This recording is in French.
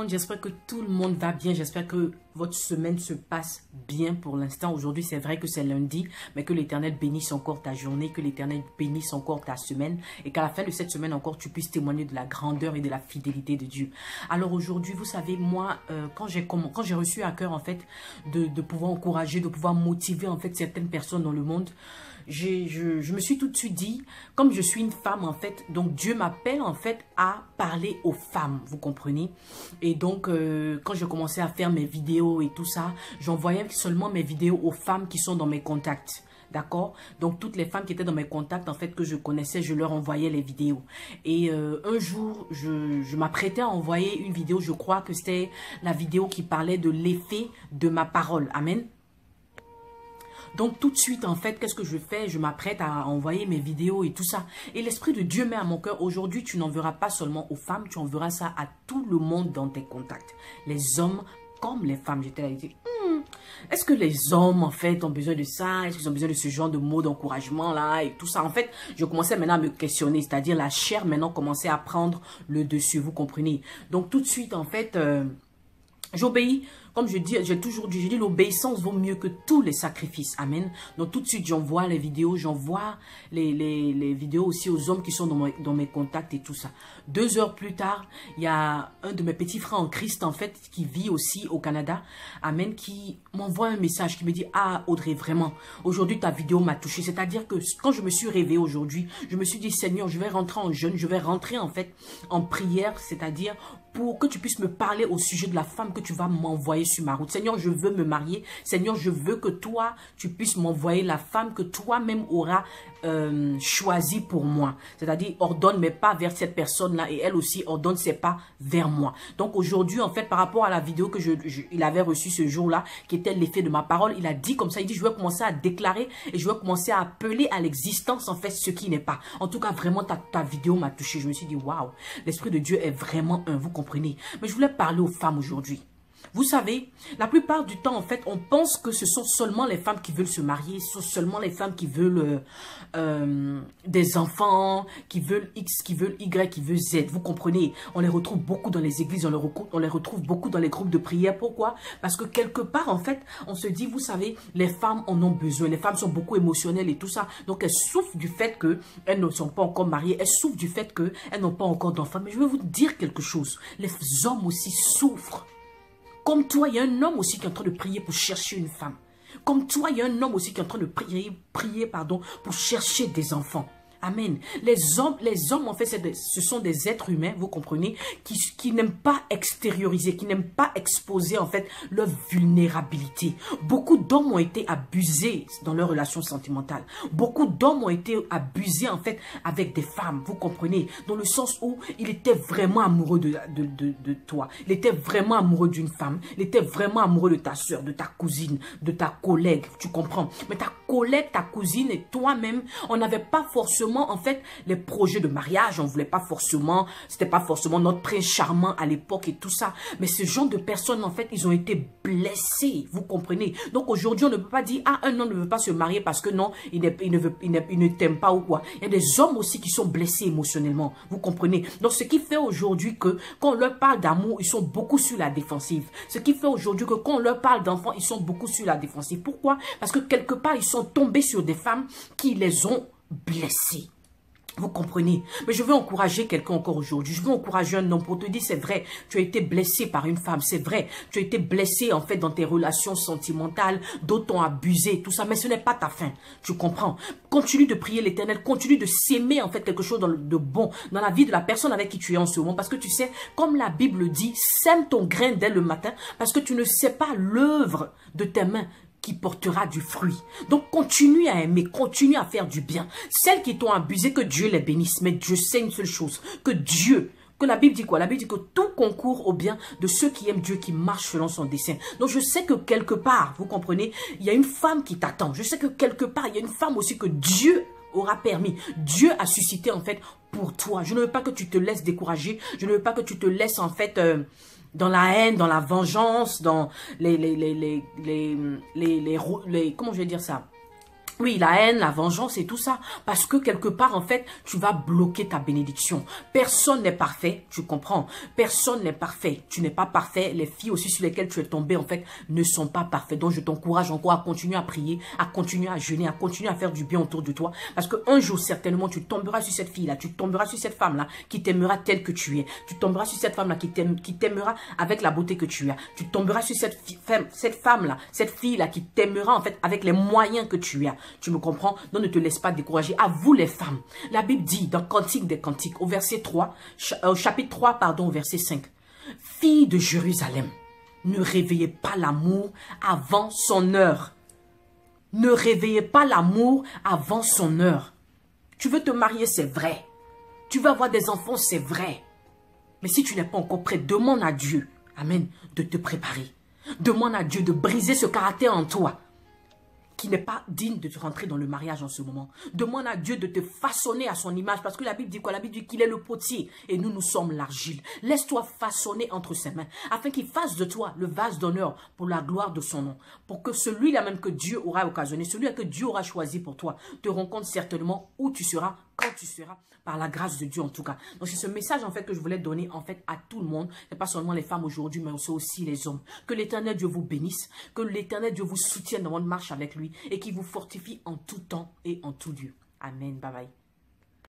monde, j'espère que tout le monde va bien, j'espère que votre semaine se passe bien pour l'instant. Aujourd'hui, c'est vrai que c'est lundi, mais que l'Éternel bénisse encore ta journée, que l'Éternel bénisse encore ta semaine et qu'à la fin de cette semaine encore, tu puisses témoigner de la grandeur et de la fidélité de Dieu. Alors aujourd'hui, vous savez, moi, quand j'ai reçu à cœur en fait de pouvoir encourager, de pouvoir motiver en fait certaines personnes dans le monde, je me suis tout de suite dit, comme je suis une femme en fait, donc Dieu m'appelle en fait à parler aux femmes, vous comprenez? Et donc quand je commençais à faire mes vidéos et tout ça, j'envoyais seulement mes vidéos aux femmes qui sont dans mes contacts. D'accord? Donc, toutes les femmes qui étaient dans mes contacts, en fait, que je connaissais, je leur envoyais les vidéos. Et un jour, je m'apprêtais à envoyer une vidéo, je crois que c'était la vidéo qui parlait de l'effet de ma parole. Amen. Donc, tout de suite, en fait, qu'est-ce que je fais? Je m'apprête à envoyer mes vidéos et tout ça. Et l'Esprit de Dieu met à mon cœur, aujourd'hui, tu n'enverras pas seulement aux femmes, tu enverras ça à tout le monde dans tes contacts. Les hommes comme les femmes. J'étais là et dit, est-ce que les hommes, en fait, ont besoin de ça? Est-ce qu'ils ont besoin de ce genre de mots d'encouragement, là, et tout ça? En fait, je commençais maintenant à me questionner, c'est-à-dire la chair, maintenant, commençait à prendre le dessus, vous comprenez? Donc, tout de suite, en fait, j'obéis. Comme je dis, j'ai toujours dit, l'obéissance vaut mieux que tous les sacrifices. Amen. Donc tout de suite, j'envoie les vidéos, j'envoie les vidéos aussi aux hommes qui sont dans mes contacts et tout ça. 2 heures plus tard, il y a un de mes petits frères en Christ, en fait, qui vit aussi au Canada. Amen. Qui m'envoie un message, qui me dit, ah Audrey, vraiment, aujourd'hui ta vidéo m'a touché. C'est-à-dire que quand je me suis réveillée aujourd'hui, je me suis dit, Seigneur, je vais rentrer en jeûne, je vais rentrer en fait en prière, c'est-à-dire pour que tu puisses me parler au sujet de la femme que tu vas m'envoyer sur ma route. Seigneur, je veux me marier. Seigneur, je veux que toi, tu puisses m'envoyer la femme que toi-même auras choisie pour moi. C'est-à-dire, ordonne mes pas vers cette personne-là et elle aussi ordonne ses pas vers moi. Donc aujourd'hui, en fait, par rapport à la vidéo que il avait reçue ce jour-là, qui était l'effet de ma parole, il a dit comme ça, il dit, je vais commencer à déclarer et je vais commencer à appeler à l'existence, en fait, ce qui n'est pas. En tout cas, vraiment, ta vidéo m'a touché. Je me suis dit, waouh, l'Esprit de Dieu est vraiment un, vous comprenez. Mais je voulais parler aux femmes aujourd'hui. Vous savez, la plupart du temps, en fait, on pense que ce sont seulement les femmes qui veulent se marier, ce sont seulement les femmes qui veulent des enfants, qui veulent X, qui veulent Y, qui veulent Z. Vous comprenez? On les retrouve beaucoup dans les églises, on les retrouve beaucoup dans les groupes de prière. Pourquoi? Parce que quelque part, en fait, on se dit, vous savez, les femmes en ont besoin. Les femmes sont beaucoup émotionnelles et tout ça. Donc, elles souffrent du fait qu'elles ne sont pas encore mariées. Elles souffrent du fait qu'elles n'ont pas encore d'enfants. Mais je vais vous dire quelque chose. Les hommes aussi souffrent. Comme toi, il y a un homme aussi qui est en train de prier pour chercher une femme. Comme toi, il y a un homme aussi qui est en train de prier pour chercher des enfants. Amen. Les hommes, en fait, ce sont des êtres humains, vous comprenez, qui n'aiment pas extérioriser, qui n'aiment pas exposer, en fait, leur vulnérabilité. Beaucoup d'hommes ont été abusés dans leurs relations sentimentales. Beaucoup d'hommes ont été abusés, en fait, avec des femmes, vous comprenez, dans le sens où il était vraiment amoureux de toi. Il était vraiment amoureux d'une femme. Il était vraiment amoureux de ta soeur, de ta cousine, de ta collègue, tu comprends. Mais ta collègue, ta cousine et toi-même, on n'avait pas forcément en fait les projets de mariage, on voulait pas forcément, c'était pas forcément notre prince charmant à l'époque et tout ça, mais ce genre de personnes en fait ils ont été blessés, vous comprenez. Donc aujourd'hui on ne peut pas dire ah un homme ne veut pas se marier parce que non il ne t'aime pas ou quoi. Il y a des hommes aussi qui sont blessés émotionnellement, vous comprenez. Donc ce qui fait aujourd'hui que quand on leur parle d'amour ils sont beaucoup sur la défensive. Ce qui fait aujourd'hui que quand on leur parle d'enfants ils sont beaucoup sur la défensive. Pourquoi? Parce que quelque part ils sont tombés sur des femmes qui les ont blessés. Vous comprenez? Mais je veux encourager quelqu'un encore aujourd'hui. Je veux encourager un homme pour te dire, c'est vrai, tu as été blessé par une femme. C'est vrai, tu as été blessé en fait dans tes relations sentimentales. D'autres t'ont abusé, tout ça. Mais ce n'est pas ta fin. Tu comprends? Continue de prier l'Éternel. Continue de s'aimer en fait quelque chose de bon dans la vie de la personne avec qui tu es en ce moment. Parce que tu sais, comme la Bible dit, sème ton grain dès le matin. Parce que tu ne sais pas l'œuvre de tes mains qui portera du fruit. Donc, continue à aimer, continue à faire du bien. Celles qui t'ont abusé, que Dieu les bénisse. Mais Dieu sait une seule chose, que la Bible dit quoi? La Bible dit que tout concourt au bien de ceux qui aiment Dieu, qui marchent selon son dessein. Donc, je sais que quelque part, vous comprenez, il y a une femme qui t'attend. Je sais que quelque part, il y a une femme aussi que Dieu aura permis. Dieu a suscité en fait pour toi. Je ne veux pas que tu te laisses décourager. Je ne veux pas que tu te laisses en fait dans la haine, dans la vengeance, dans comment je vais dire ça? Oui, la haine, la vengeance et tout ça. Parce que quelque part, en fait, tu vas bloquer ta bénédiction. Personne n'est parfait, tu comprends. Personne n'est parfait. Tu n'es pas parfait. Les filles aussi sur lesquelles tu es tombé, en fait, ne sont pas parfaites. Donc, je t'encourage encore à continuer à prier, à continuer à jeûner, à continuer à faire du bien autour de toi. Parce qu'un jour, certainement, tu tomberas sur cette fille-là. Tu tomberas sur cette femme-là qui t'aimera telle que tu es. Tu tomberas sur cette femme-là qui t'aimera avec la beauté que tu as. Tu tomberas sur cette femme-là, cette fille-là qui t'aimera, en fait, avec les moyens que tu as. Tu me comprends? Donc ne te laisse pas décourager. À vous les femmes. La Bible dit dans Cantique des Cantiques, au verset 3, chapitre 3, pardon, verset 5. Filles de Jérusalem, ne réveillez pas l'amour avant son heure. Ne réveillez pas l'amour avant son heure. Tu veux te marier, c'est vrai. Tu veux avoir des enfants, c'est vrai. Mais si tu n'es pas encore prêt, demande à Dieu, amen, de te préparer. Demande à Dieu de briser ce caractère en toi qui n'est pas digne de te rentrer dans le mariage en ce moment. Demande à Dieu de te façonner à son image. Parce que la Bible dit quoi? La Bible dit qu'il est le potier et nous, nous sommes l'argile. Laisse-toi façonner entre ses mains afin qu'il fasse de toi le vase d'honneur pour la gloire de son nom. Pour que celui-là même que Dieu aura occasionné, celui-là que Dieu aura choisi pour toi, te rencontre certainement où tu seras, quand tu seras, par la grâce de Dieu en tout cas. Donc c'est ce message en fait que je voulais donner en fait à tout le monde. C'est pas seulement les femmes aujourd'hui, mais aussi les hommes. Que l'Éternel Dieu vous bénisse, que l'Éternel Dieu vous soutienne dans votre marche avec lui et qu'il vous fortifie en tout temps et en tout lieu. Amen. Bye bye.